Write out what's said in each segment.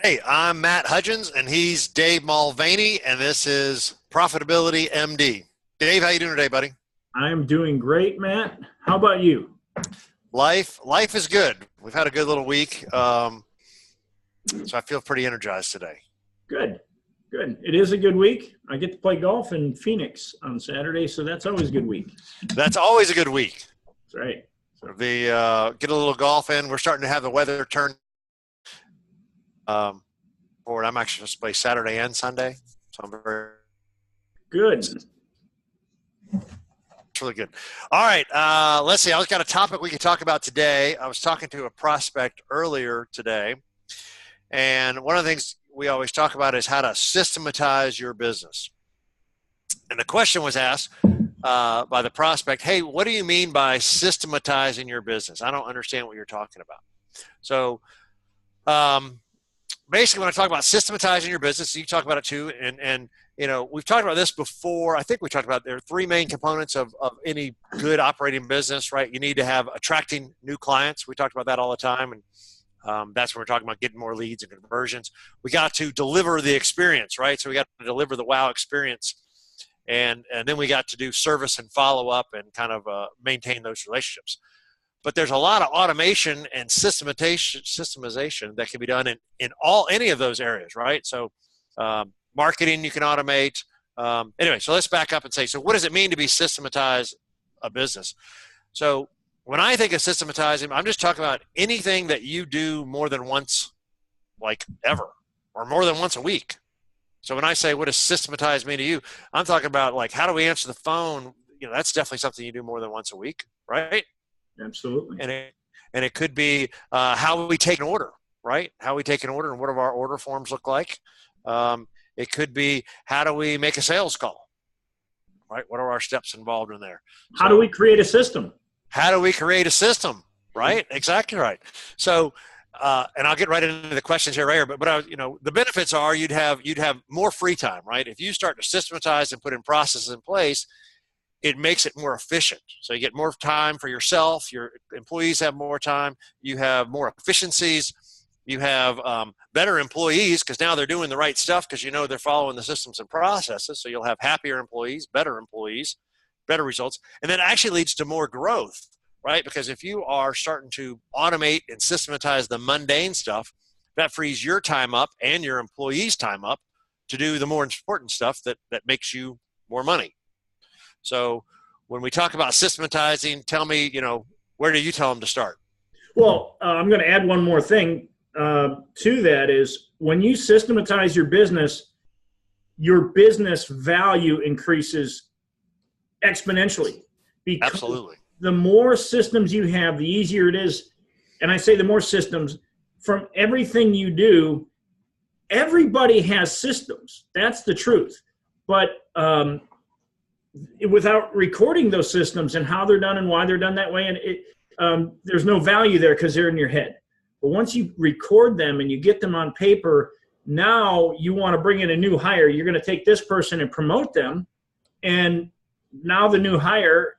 Hey, I'm Matt Hudgins, and he's Dave Mulvaney, and this is Profitability MD. Dave, how you doing today, buddy? I'm doing great, Matt. How about you? Life is good. We've had a good little week, so I feel pretty energized today. Good, good. It is a good week. I get to play golf in Phoenix on Saturday, so that's always a good week. That's always a good week. That's right. Get a little golf in. We're starting to have the weather turn forward. I'm actually supposed to play Saturday and Sunday, so I'm very Good. It's really good. All right, let's see. I've got a topic we can talk about today. I was talking to a prospect earlier today, and one of the things we always talk about is how to systematize your business. And the question was asked by the prospect, hey, what do you mean by systematizing your business? I don't understand what you're talking about. So basically, when I talk about systematizing your business, you talk about it too, and you know, we've talked about this before. I think we talked about there are three main components of any good operating business, right? You need to have attracting new clients. We talked about that all the time, and that's when we're talking about getting more leads and conversions. We got to deliver the experience, right? So we got to deliver the wow experience, and then we got to do service and follow up and kind of maintain those relationships. But there's a lot of automation and systemization that can be done in any of those areas, right? So marketing you can automate. Anyway, so let's back up and say, so what does it mean to be systematize a business? So when I think of systematizing, I'm just talking about anything that you do more than once, like ever, or more than once a week. So when I say, what does systematize mean to you? I'm talking about like, how do we answer the phone? You know, that's definitely something you do more than once a week, right? Absolutely. And it could be how we take an order, right? How we take an order and what do our order forms look like? It could be how do we make a sales call, right? What are our steps involved in there? How do we create a system? How do we create a system, right? Exactly right. So, and I'll get right into the questions here later, but you know, the benefits are you'd have more free time, right? If you start to systematize and put in processes in place, it makes it more efficient. So you get more time for yourself, your employees have more time, you have more efficiencies, you have better employees because now they're doing the right stuff because you know they're following the systems and processes. So you'll have happier employees, better results. And that actually leads to more growth, right? Because if you are starting to automate and systematize the mundane stuff, that frees your time up and your employees' time up to do the more important stuff that makes you more money. So when we talk about systematizing, tell me, you know, where do you tell them to start? Well, I'm going to add one more thing to that is when you systematize your business value increases exponentially. Because Absolutely. the more systems you have, the easier it is. And I say the more systems from everything you do, everybody has systems. That's the truth. But without recording those systems and how they're done and why they're done that way, and there's no value there because they're in your head. But once you record them and you get them on paper, now you want to bring in a new hire. You're going to take this person and promote them, and now the new hire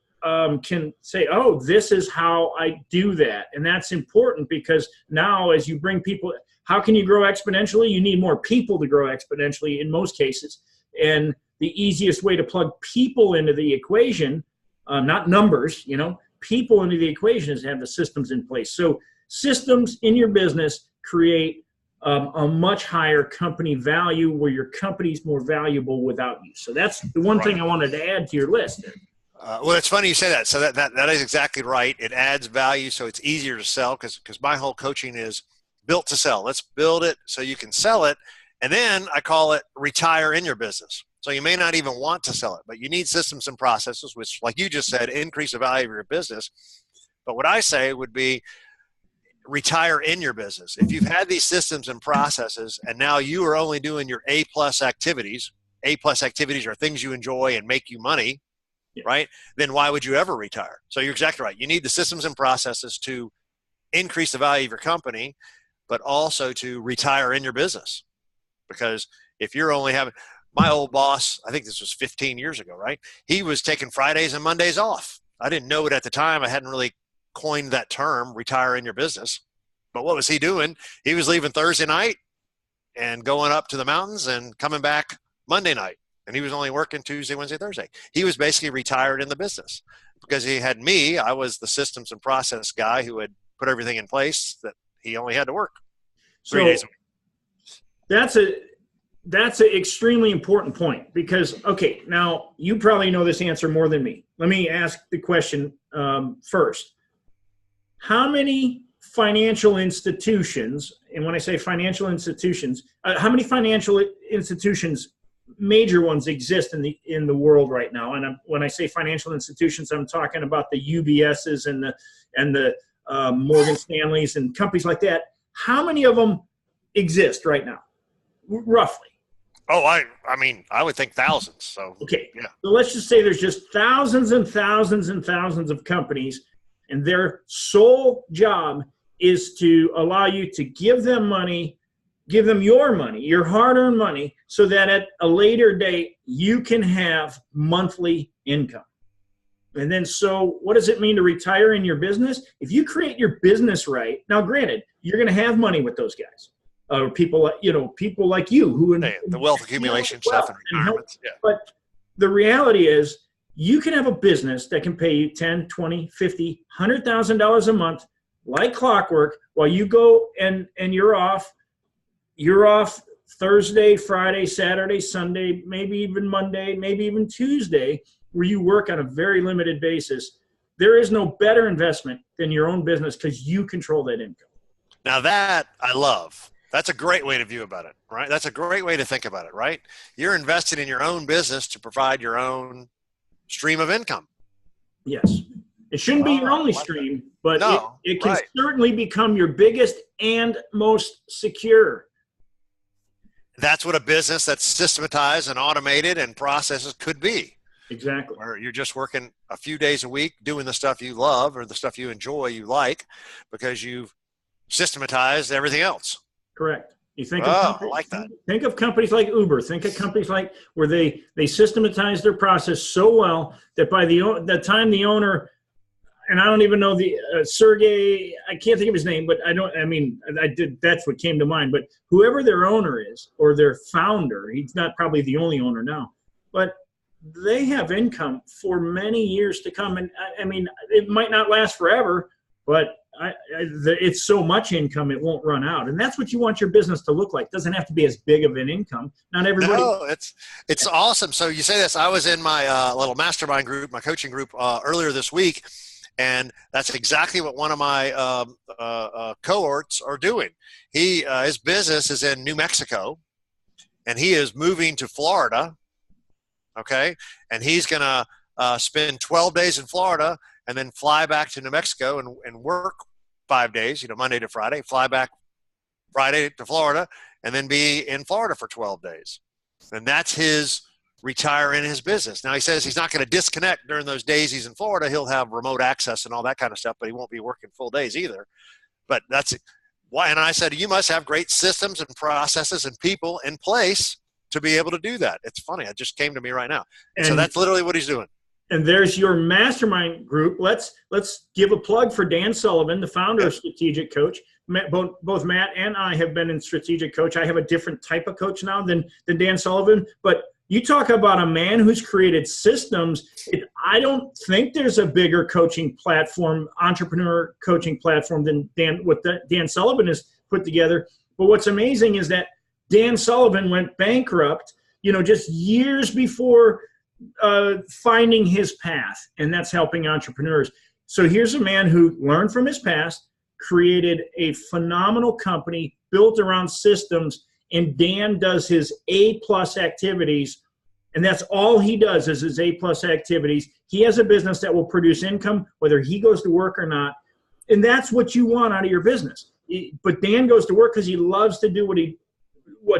can say, oh, this is how I do that. And that's important because now as you bring people, how can you grow exponentially? You need more people to grow exponentially in most cases. And the easiest way to plug people into the equation, not numbers, you know, people into the equation is to have the systems in place. So systems in your business create a much higher company value where your company's more valuable without you. So that's the one thing I wanted to add to your list. Well, it's funny you say that. So that is exactly right. It adds value, so it's easier to sell because my whole coaching is built to sell. Let's build it so you can sell it. And then I call it retire in your business. So you may not even want to sell it, but you need systems and processes, which, like you just said, increase the value of your business. But what I say would be retire in your business. If you've had these systems and processes and now you are only doing your A-plus activities are things you enjoy and make you money, right? Then why would you ever retire? So you're exactly right. You need the systems and processes to increase the value of your company, but also to retire in your business. Because if you're only having, my old boss, I think this was 15 years ago, right? He was taking Fridays and Mondays off. I didn't know it at the time. I hadn't really coined that term, retire in your business. But what was he doing? He was leaving Thursday night and going up to the mountains and coming back Monday night. And he was only working Tuesday, Wednesday, Thursday. He was basically retired in the business because he had me. I was the systems and process guy who had put everything in place that he only had to work 3 days a week. That's an extremely important point because, okay, now you probably know this answer more than me. Let me ask the question first. How many financial institutions, and when I say financial institutions, how many financial institutions, major ones, exist in the world right now? And when I say financial institutions, I'm talking about the UBSs and the Morgan Stanleys and companies like that. How many of them exist right now, roughly? Oh, I mean, I would think thousands. So okay, yeah. So let's just say there's just thousands and thousands and thousands of companies, and their sole job is to allow you to give them money, give them your money, your hard-earned money, so that at a later date you can have monthly income. And then, so what does it mean to retire in your business? If you create your business right, now granted, you're going to have money with those guys. People like you who the wealth accumulation stuff and retirements. Yeah. But the reality is you can have a business that can pay you $10, $20, $50, $100,000 a month like clockwork while you go and you're off Thursday, Friday, Saturday, Sunday, maybe even Monday, maybe even Tuesday, where you work on a very limited basis. There is no better investment than your own business because you control that income. Now that I love. That's a great way to view about it, right? That's a great way to think about it, right? You're invested in your own business to provide your own stream of income. Yes. It shouldn't be your only stream, but no, it can certainly become your biggest and most secure. That's what a business that's systematized and automated and processes could be. Exactly. Where you're just working a few days a week doing the stuff you love or the stuff you enjoy, you like, because you've systematized everything else. Correct. You think I like that. Think of companies like Uber. Think of companies like where they systematize their process so well that by the time the owner, and I don't even know the Sergey, I can't think of his name, but that's what came to mind. But whoever their owner is or their founder, he's not probably the only owner now, but they have income for many years to come. And I mean, it might not last forever, but it's so much income it won't run out, and that's what you want your business to look like. It doesn't have to be as big of an income. Not everybody. No, it's awesome. So you say this. I was in my little mastermind group, my coaching group earlier this week, and that's exactly what one of my cohorts are doing. His business is in New Mexico, and he is moving to Florida. Okay, and he's gonna spend 12 days in Florida. And then fly back to New Mexico and work 5 days, Monday to Friday, fly back Friday to Florida, and then be in Florida for 12 days. And that's his retire in his business. Now, he says he's not going to disconnect during those days he's in Florida. He'll have remote access and all that kind of stuff, but he won't be working full days either. But that's why. And I said, you must have great systems and processes and people in place to be able to do that. It's funny. It just came to me right now. And so that's literally what he's doing. And there's your mastermind group. Let's give a plug for Dan Sullivan, the founder of Strategic Coach. Both Matt and I have been in Strategic Coach. I have a different type of coach now than Dan Sullivan. But you talk about a man who's created systems. I don't think there's a bigger coaching platform, entrepreneur coaching platform than what Dan Sullivan has put together. But what's amazing is that Dan Sullivan went bankrupt, just years before finding his path, and that's helping entrepreneurs. So here's a man who learned from his past, created a phenomenal company built around systems, and Dan does his A+ activities, and that's all he does is his A+ activities. He has a business that will produce income whether he goes to work or not, and that's what you want out of your business. But Dan goes to work because he loves to do what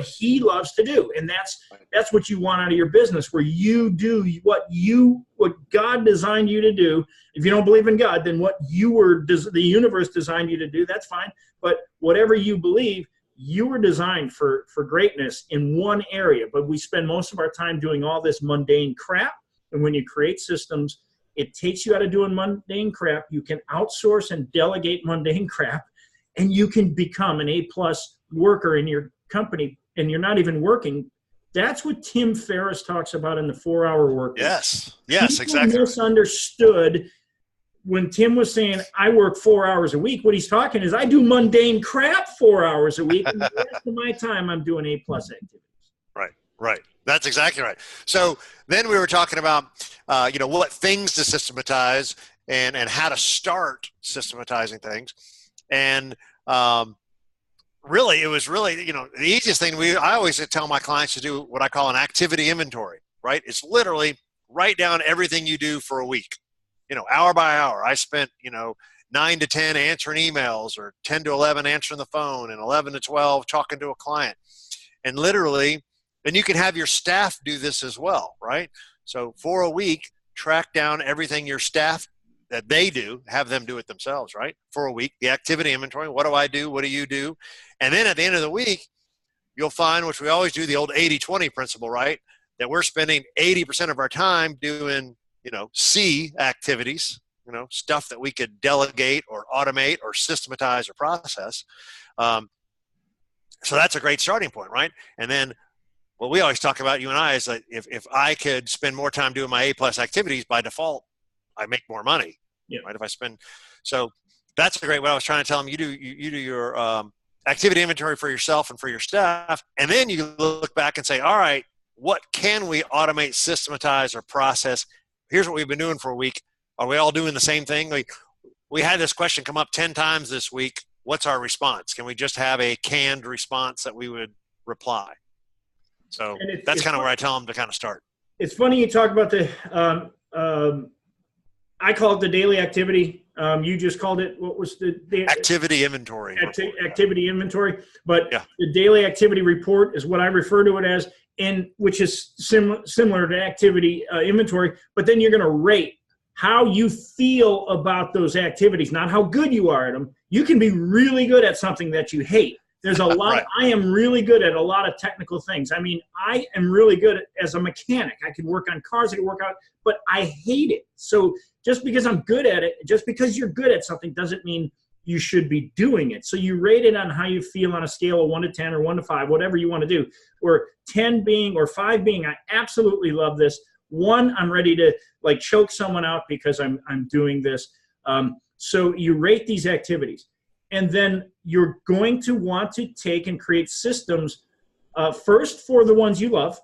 he loves to do, and that's what you want out of your business, where you do what God designed you to do. If you don't believe in God, then what the universe designed you to do, that's fine. But whatever you believe, you were designed for greatness in one area. But we spend most of our time doing all this mundane crap, and when you create systems, it takes you out of doing mundane crap. You can outsource and delegate mundane crap, and you can become an A+ worker in your company and you're not even working. That's what Tim Ferriss talks about in the 4-hour work week. Yes, People exactly. Misunderstood when Tim was saying, I work 4 hours a week. What he's talking is I do mundane crap 4 hours a week, and the rest of my time I'm doing A+ activities. Right. That's exactly right. So then we were talking about, what things to systematize and how to start systematizing things. And really, it was really, the easiest thing I always tell my clients to do what I call an activity inventory, right? It's literally write down everything you do for a week, hour by hour. I spent, 9 to 10 answering emails, or 10 to 11 answering the phone, and 11 to 12 talking to a client. And literally, and you can have your staff do this as well, right? So for a week, track down everything your staff that they do, have them do it themselves, right? For a week, the activity inventory. What do I do? What do you do? And then at the end of the week, you'll find, which we always do, the old 80-20 principle, right? That we're spending 80% of our time doing, C activities, stuff that we could delegate or automate or systematize or process. So that's a great starting point, right? And then what we always talk about, you and I, is that if I could spend more time doing my A+ activities, by default, I make more money, right? If I spend, so that's a great way. I was trying to tell them, you do your activity inventory for yourself and for your staff, and then you look back and say, all right, what can we automate, systematize, or process? Here's what we've been doing for a week. Are we all doing the same thing? We had this question come up 10 times this week. What's our response? Can we just have a canned response that we would reply? So that's kind of where I tell them to kind of start. It's funny you talk about the, I call it the daily activity. You just called it, what was the activity inventory? Activity inventory. But the daily activity report is what I refer to it as, and which is similar to activity inventory. But then you're going to rate how you feel about those activities, not how good you are at them. You can be really good at something that you hate. There's a lot. Right. I am really good at a lot of technical things. I mean, I am really good as a mechanic. I can work on cars, I can work out, but I hate it. So just because I'm good at it, just because you're good at something doesn't mean you should be doing it. So you rate it on how you feel on a scale of 1 to 10 or 1 to 5, whatever you want to do. Where 10 being or 5 being, I absolutely love this. 1, I'm ready to like choke someone out because I'm doing this. So you rate these activities. And then you're going to want to take and create systems first for the ones you love.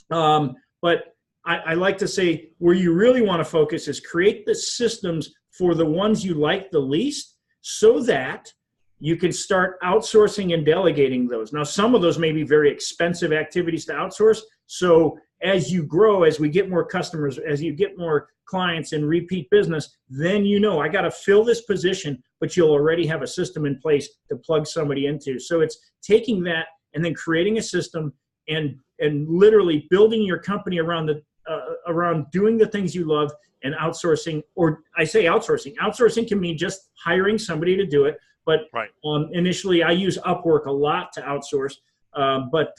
But I like to say where you really want to focus is create the systems for the ones you like the least, so that you can start outsourcing and delegating those. Now, some of those may be very expensive activities to outsource. So as you grow, as we get more customers, as you get more clients and repeat business, then I got to fill this position, but you'll already have a system in place to plug somebody into. So it's taking that and then creating a system and literally building your company around around doing the things you love and outsourcing. Or I say outsourcing. Outsourcing can mean just hiring somebody to do it. But initially, I use Upwork a lot to outsource. But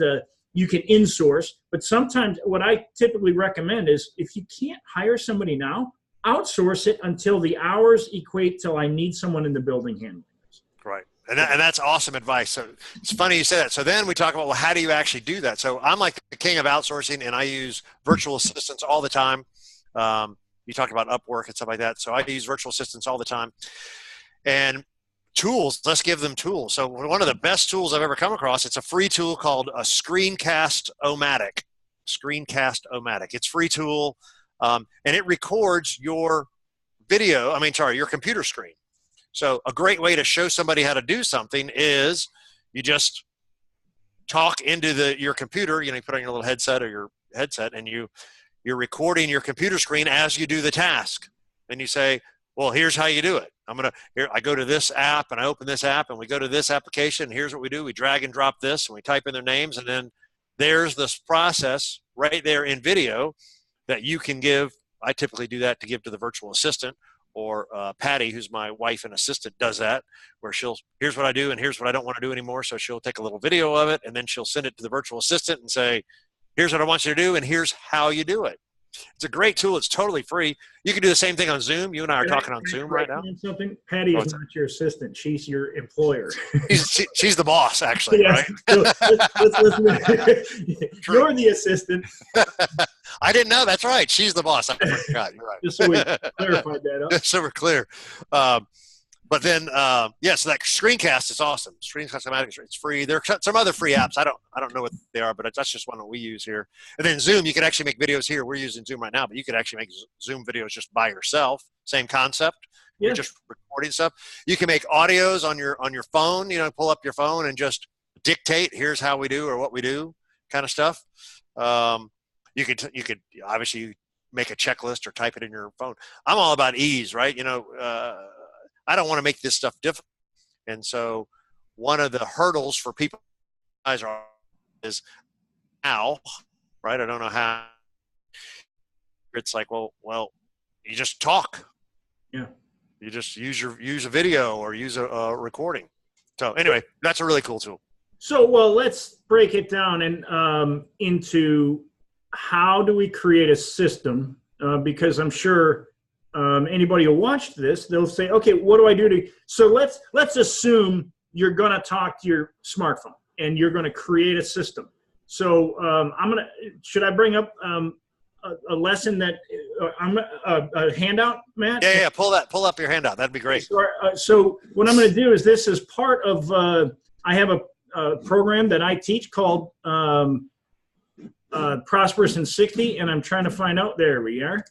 you can insource. But sometimes what I typically recommend is if you can't hire somebody now, outsource it until the hours equate till I need someone in the building handling this. Right. And that's awesome advice. So it's funny you say that. So then we talk about, well, how do you actually do that? So I'm like the king of outsourcing, and I use virtual assistants all the time. You talk about Upwork and stuff like that. So I use virtual assistants all the time. And tools, let's give them tools. So one of the best tools I've ever come across, it's a free tool called a Screencast-O-Matic. Screencast-O-Matic. It's a free tool, and it records your your computer screen. So a great way to show somebody how to do something is you just talk into your computer, you put on your little headset or your headset, and you're recording your computer screen as you do the task. And you say, well, here's how you do it. I go to this app and I open this app and we go to this application. Here's what we do. We drag and drop this and we type in their names, and then there's this process right there in video that you can give. I typically do that to give to the virtual assistant, or Patty, who's my wife and assistant, does that, where here's what I do and here's what I don't want to do anymore. So she'll take a little video of it and then she'll send it to the virtual assistant and say, here's what I want you to do and here's how you do it. It's a great tool. It's totally free. You can do the same thing on Zoom. You and I are talking on Zoom right now. Something. Patty is not your assistant. She's your employer. She's the boss, actually, yes. right? So let's listen. You're the assistant. I didn't know. That's right. She's the boss. I forgot. You're right. Just so we clarified that up. So we're clear. But then, so that screencast is awesome. Systematize, it's free. There are some other free apps. I don't know what they are, but that's just one that we use here. And then Zoom, you can actually make videos here. We're using Zoom right now, but you could actually make Zoom videos just by yourself. Same concept. Yeah. You're just recording stuff. You can make audios on your phone. Pull up your phone and just dictate. Here's how we do or what we do, kind of stuff. You could obviously make a checklist or type it in your phone. I'm all about ease, right? I don't want to make this stuff difficult. And so one of the hurdles for people is how, right? I don't know how. It's like, well, you just talk. Yeah. You just use a video or use a recording. So anyway, that's a really cool tool. So, let's break it down and into how do we create a system? Because I'm sure anybody who watched this, they'll say, okay, what do I do to, so let's assume you're going to talk to your smartphone and you're going to create a system. So should I bring up a lesson that a handout, Matt? Yeah. Pull up your handout. That'd be great. So what I'm going to do is this is part of, I have a program that I teach called Prosperous in 60, and I'm trying to find out, there we are.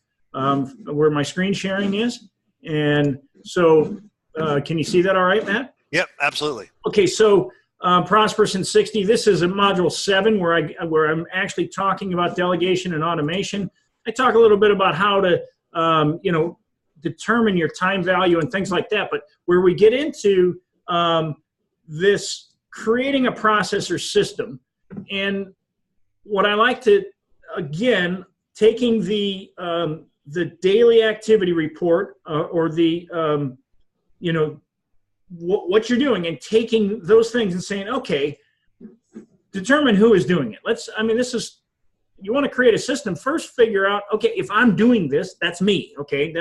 Where my screen sharing is. And so can you see that all right, Matt? Yep, absolutely. Okay, so Prosperous in 60, this is a module 7 where I'm actually talking about delegation and automation. I talk a little bit about how to determine your time value and things like that. But where we get into this creating a process or system, and what I like to, again, taking the daily activity report or the, what you're doing and taking those things and saying, okay, determine who is doing it. You want to create a system, first figure out, okay, if I'm doing this, that's me. Okay.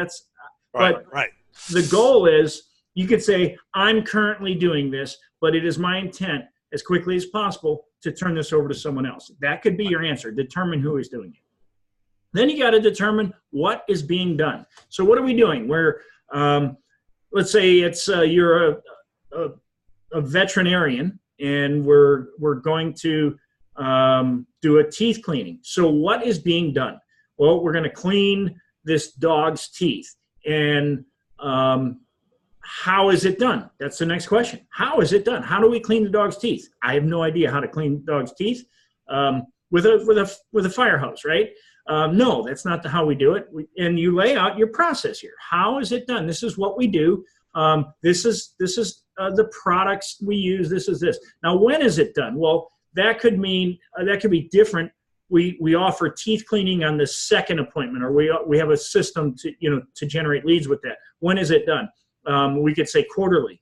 Right. The goal is you could say, I'm currently doing this, but it is my intent as quickly as possible to turn this over to someone else. That could be your answer. Determine who is doing it. Then you got to determine what is being done. So what are we doing? Let's say it's you're a veterinarian, and we're going to do a teeth cleaning. So what is being done? Well, we're going to clean this dog's teeth, and how is it done? That's the next question. How is it done? How do we clean the dog's teeth? I have no idea how to clean dog's teeth with a fire hose, right? No, that's not how we do it. And you lay out your process here. How is it done? This is what we do. This is the products we use. This is this. Now, when is it done? Well, that could mean that could be different. We offer teeth cleaning on the second appointment, or we have a system to generate leads with that. When is it done? We could say quarterly.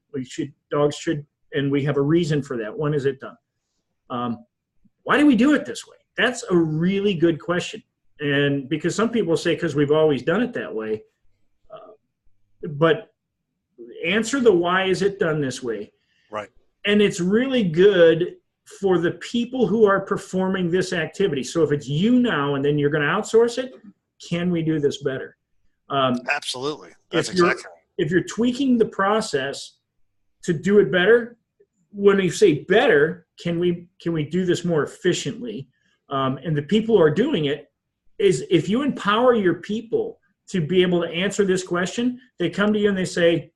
Dogs should, and we have a reason for that. When is it done? Why do we do it this way? That's a really good question. And because some people say, because we've always done it that way, but answer the why is it done this way. Right. And it's really good for the people who are performing this activity. So if it's you now and then you're going to outsource it, can we do this better? Absolutely. That's exactly. If you're tweaking the process to do it better, when you say better, can we do this more efficiently? And the people who are doing it, is if you empower your people to be able to answer this question, they come to you and they say,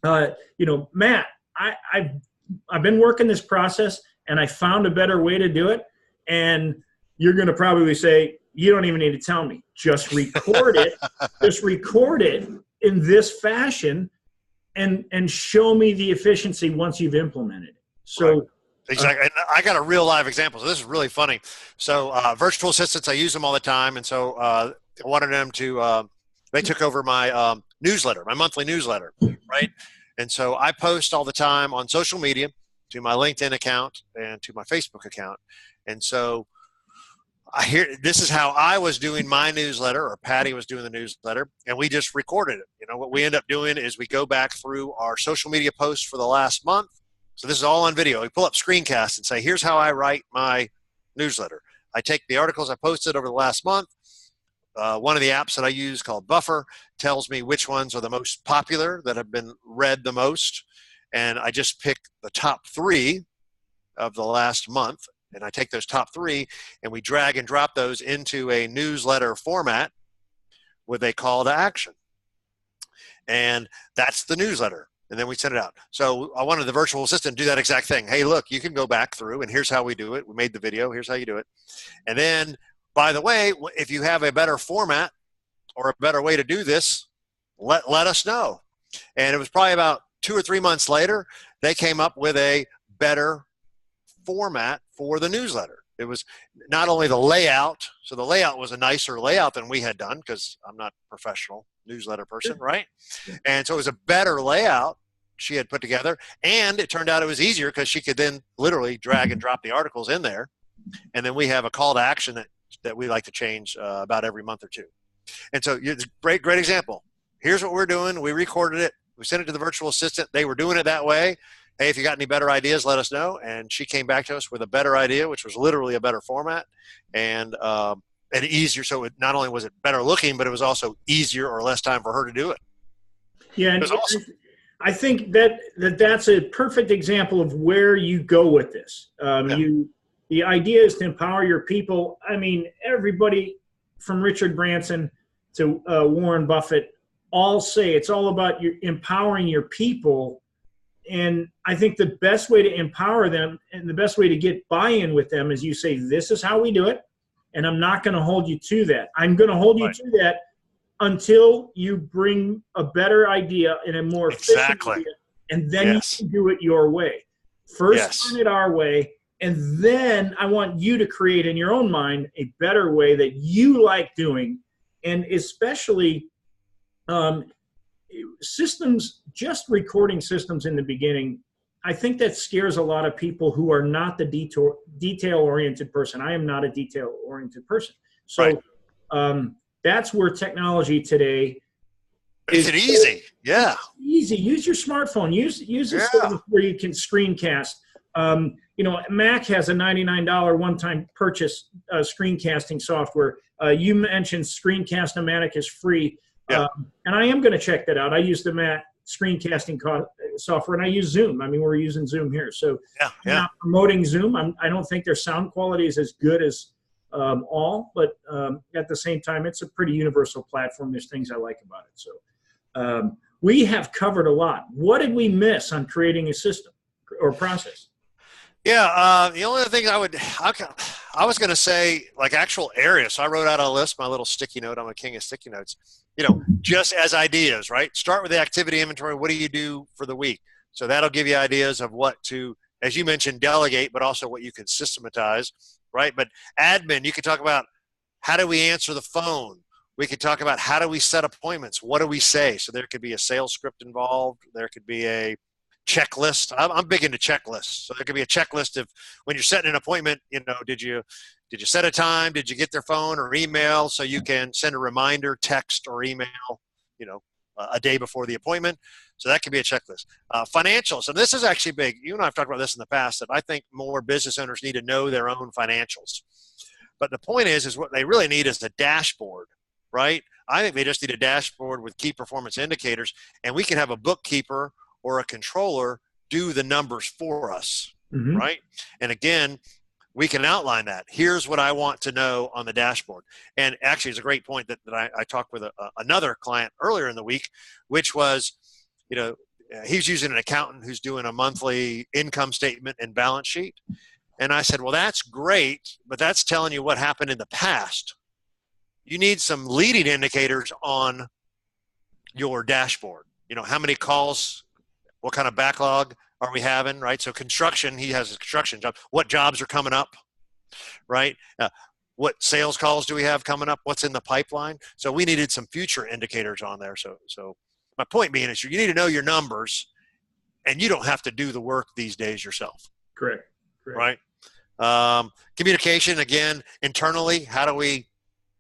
Matt, I've been working this process and I found a better way to do it. And you're going to probably say, you don't even need to tell me. Just record it. Just record it in this fashion and show me the efficiency once you've implemented it. So. Right. Exactly. And I got a real live example. So this is really funny. So virtual assistants, I use them all the time. And so I wanted them to, they took over my newsletter, my monthly newsletter, right? And so I post all the time on social media to my LinkedIn account and to my Facebook account. And so this is how I was doing my newsletter, or Patty was doing the newsletter, and we just recorded it. You know, what we end up doing is we go back through our social media posts for the last month. So this is all on video. We pull up screencasts and say, here's how I write my newsletter. I take the articles I posted over the last month. One of the apps that I use called Buffer tells me which ones are the most popular, that have been read the most. And I just pick the top 3 of the last month. And I take those top 3 and we drag and drop those into a newsletter format with a call to action. And that's the newsletter. And then we send it out. So I wanted the virtual assistant to do that exact thing. Hey, look, you can go back through and here's how we do it. We made the video. Here's how you do it. And then, by the way, if you have a better format or a better way to do this, let us know. And it was probably about 2 or 3 months later, they came up with a better format for the newsletter. It was not only the layout, so the layout was a nicer layout than we had done, because I'm not a professional newsletter person, right? And so it was a better layout she had put together, and it turned out it was easier because she could then literally drag and drop the articles in there. And then we have a call to action that we like to change about every month or 2. And so it's a great example. Here's what we're doing. We recorded it. We sent it to the virtual assistant. They were doing it that way. Hey, if you got any better ideas, let us know. And she came back to us with a better idea, which was literally a better format and easier. So it, not only was it better looking, but it was also easier or less time for her to do it. Yeah, and awesome. I think that's a perfect example of where you go with this. The idea is to empower your people. I mean, everybody from Richard Branson to Warren Buffett all say it's all about empowering your people. And I think the best way to empower them and the best way to get buy-in with them is you say, this is how we do it, and I'm not going to hold you to that. I'm going to hold you to that until you bring a better idea and a more efficient idea, and then you can do it your way. First, learn it our way, and then I want you to create in your own mind a better way that you like doing, and especially systems, just recording systems in the beginning, I think that scares a lot of people who are not the detail-oriented person. I am not a detail-oriented person. So that's where technology today is. It easy. Yeah. Easy. Use your smartphone. Use a service where you can screencast. You know, Mac has a $99 one-time purchase screencasting software. You mentioned Screencast-O-Matic is free. Yeah. And I am going to check that out. I use the Mac screencasting software, and I use Zoom. I mean, we're using Zoom here. So I'm not promoting Zoom. I don't think their sound quality is as good as all, but at the same time, it's a pretty universal platform. There's things I like about it. So we have covered a lot. What did we miss on creating a system or process? Yeah, the only thing I was going to say, like actual areas. So I wrote out a list, my little sticky note. I'm a king of sticky notes. You know, just as ideas, right? Start with the activity inventory. What do you do for the week? So that'll give you ideas of what to, as you mentioned, delegate, but also what you can systematize, right? But admin, you could talk about how do we answer the phone? We could talk about how do we set appointments? What do we say? So there could be a sales script involved. There could be a checklist. I'm big into checklists. So there could be a checklist of when you're setting an appointment, you know, did you set a time? Did you get their phone or email so you can send a reminder, text or email, you know, a day before the appointment? So that could be a checklist. Financials. And this is actually big. You and I have talked about this in the past, that I think more business owners need to know their own financials. But the point is what they really need is a dashboard, right? I think they just need a dashboard with key performance indicators, and we can have a bookkeeper or a controller do the numbers for us, right? And again, we can outline that. Here's what I want to know on the dashboard. And actually, it's a great point that I talked with another client earlier in the week, which was, you know, he's using an accountant who's doing a monthly income statement and balance sheet. And I said, well, that's great, but that's telling you what happened in the past. You need some leading indicators on your dashboard. You know, how many calls, what kind of backlog are we having, right? So construction, he has a construction job. What jobs are coming up, right? What sales calls do we have coming up? What's in the pipeline? So we needed some future indicators on there. So my point being is you need to know your numbers, and you don't have to do the work these days yourself. Correct. Right? Communication, again, internally, how do we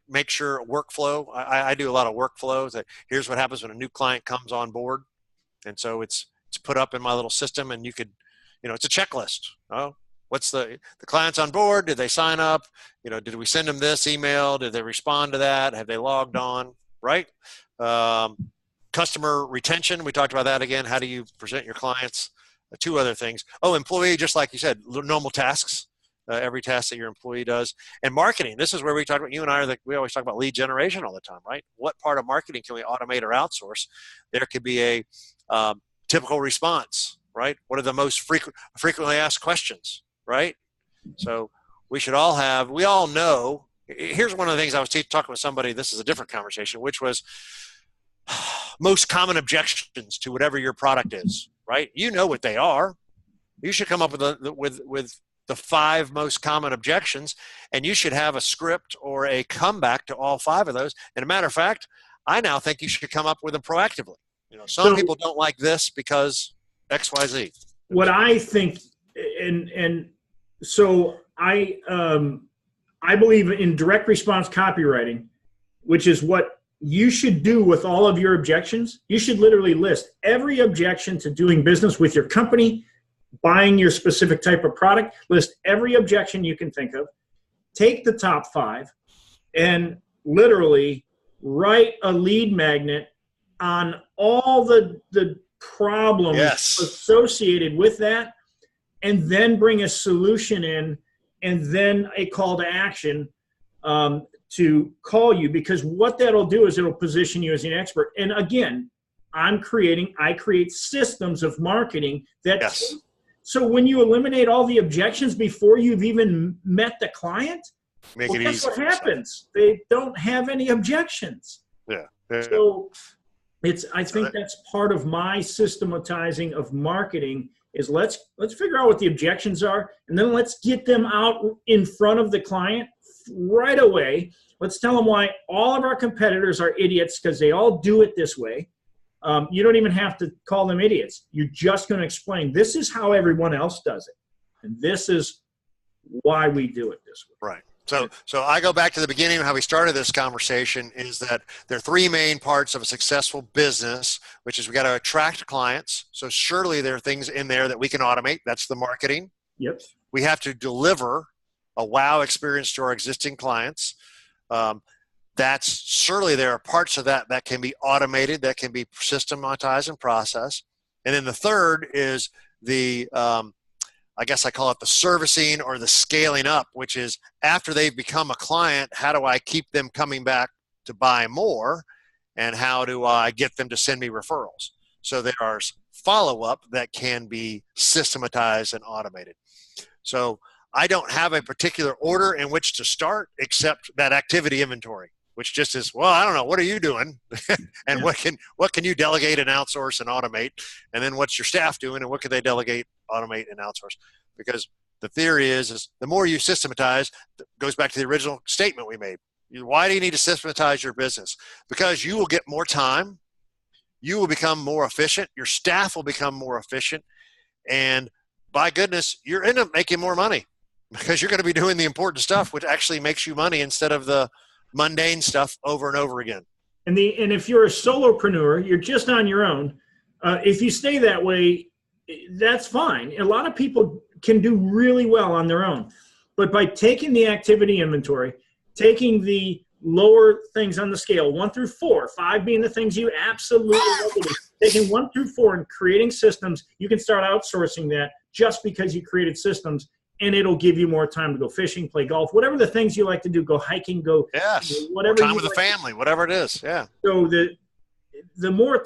make sure workflow? I do a lot of workflows. That here's what happens when a new client comes on board. And so it's put up in my little system, and you could, it's a checklist. Oh, what's the client's on board? Did they sign up? Did we send them this email? Did they respond to that? Have they logged on? Right? Customer retention. We talked about that again. How do you present your clients? Two other things. Oh, employee, just like you said, normal tasks. Every task that your employee does. And marketing, this is where we talk about, you and I we always talk about lead generation all the time, right? What part of marketing can we automate or outsource? There could be a typical response, right? What are the most frequently asked questions, right? So we all know, here's one of the things I was talking with somebody, this is a different conversation, which was most common objections to whatever your product is, right? You know what they are. You should come up with the 5 most common objections, and you should have a script or a comeback to all 5 of those. And a matter of fact, I now think you should come up with them proactively. Some people don't like this because X, Y, Z. What I think, and so I believe in direct response copywriting, which is what you should do with all of your objections. You should literally list every objection to doing business with your company, buying your specific type of product, list every objection you can think of, take the top 5, and literally write a lead magnet on all the problems associated with that, and then bring a solution in, and then a call to action to call you, because what that'll do is it'll position you as an expert. And again, I create systems of marketing that so when you eliminate all the objections before you've even met the client, guess what happens? They don't have any objections. Yeah. So I think that's part of my systematizing of marketing is let's figure out what the objections are, and then let's get them out in front of the client right away. Let's tell them why all of our competitors are idiots because they all do it this way. You don't even have to call them idiots. You're just going to explain, this is how everyone else does it, and this is why we do it this way. Right. So I go back to the beginning of how we started this conversation, is that there are 3 main parts of a successful business, which is we got to attract clients. So surely there are things in there that we can automate. That's the marketing. Yep. We have to deliver a wow experience to our existing clients. That's certainly there are parts of that can be automated, that can be systematized and processed. And then the third is the, I guess I call it the servicing or the scaling up, which is after they've become a client, how do I keep them coming back to buy more? And how do I get them to send me referrals? So there's follow-up that can be systematized and automated. So I don't have a particular order in which to start except that activity inventory, which just is, well, I don't know, what are you doing? And what can you delegate and outsource and automate? And then what's your staff doing, and what can they delegate, automate, and outsource? Because the theory is the more you systematize, goes back to the original statement we made. Why do you need to systematize your business? Because you will get more time, you will become more efficient, your staff will become more efficient, and by goodness, you're end up making more money because you're going to be doing the important stuff, which actually makes you money instead of the mundane stuff over and over again. And if you're a solopreneur, you're just on your own. If you stay that way, that's fine. A lot of people can do really well on their own. But by taking the activity inventory, taking the lower things on the scale, 1 through 4, 5 being the things you absolutely love to do, taking 1 through 4 and creating systems, you can start outsourcing that just because you created systems, and it'll give you more time to go fishing, play golf, whatever the things you like to do, go hiking, go whatever, time with the family, whatever it is. Yeah. So the more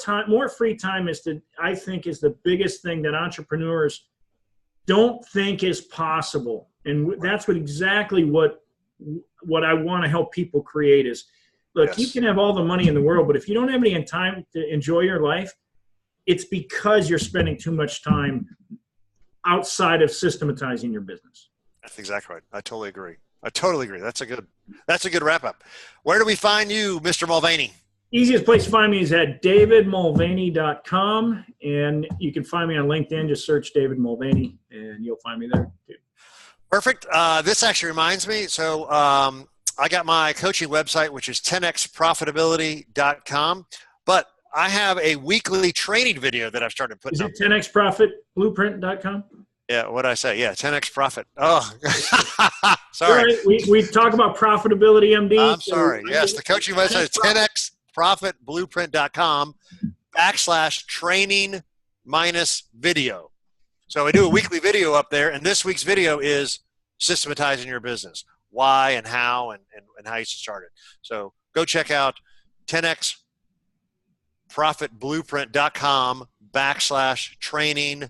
free time I think is the biggest thing that entrepreneurs don't think is possible. And that's exactly what I want to help people create is, look, you can have all the money in the world, but if you don't have any time to enjoy your life, it's because you're spending too much time outside of systematizing your business. That's exactly right. I totally agree. That's a good wrap up. Where do we find you, Mr. Mulvaney? Easiest place to find me is at davidmulvaney.com, and you can find me on LinkedIn. Just search David Mulvaney, and you'll find me there too. Perfect. This actually reminds me. So I got my coaching website, which is 10xprofitability.com, but I have a weekly training video that I've started putting up. Is it 10xprofitblueprint.com? Yeah, what did I say? Yeah, 10x profit. Oh, sorry. Right. We talk about profitability, MD. I'm sorry. Yes, the coaching website is 10xprofitblueprint.com/training-video. So we do a weekly video up there, and this week's video is systematizing your business, why and how and how you should start it. So go check out 10xprofitblueprint.com/training-video.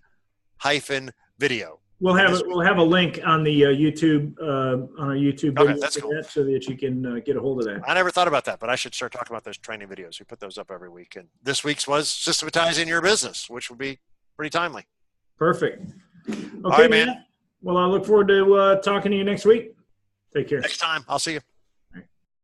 We'll have a link on the YouTube on our YouTube video that's cool. so that you can get a hold of that. I never thought about that, but I should start talking about those training videos. We put those up every week, and this week's was systematizing your business, which would be pretty timely. Perfect. Okay, All right, man. Well, I look forward to talking to you next week. Take care. Next time. I'll see you.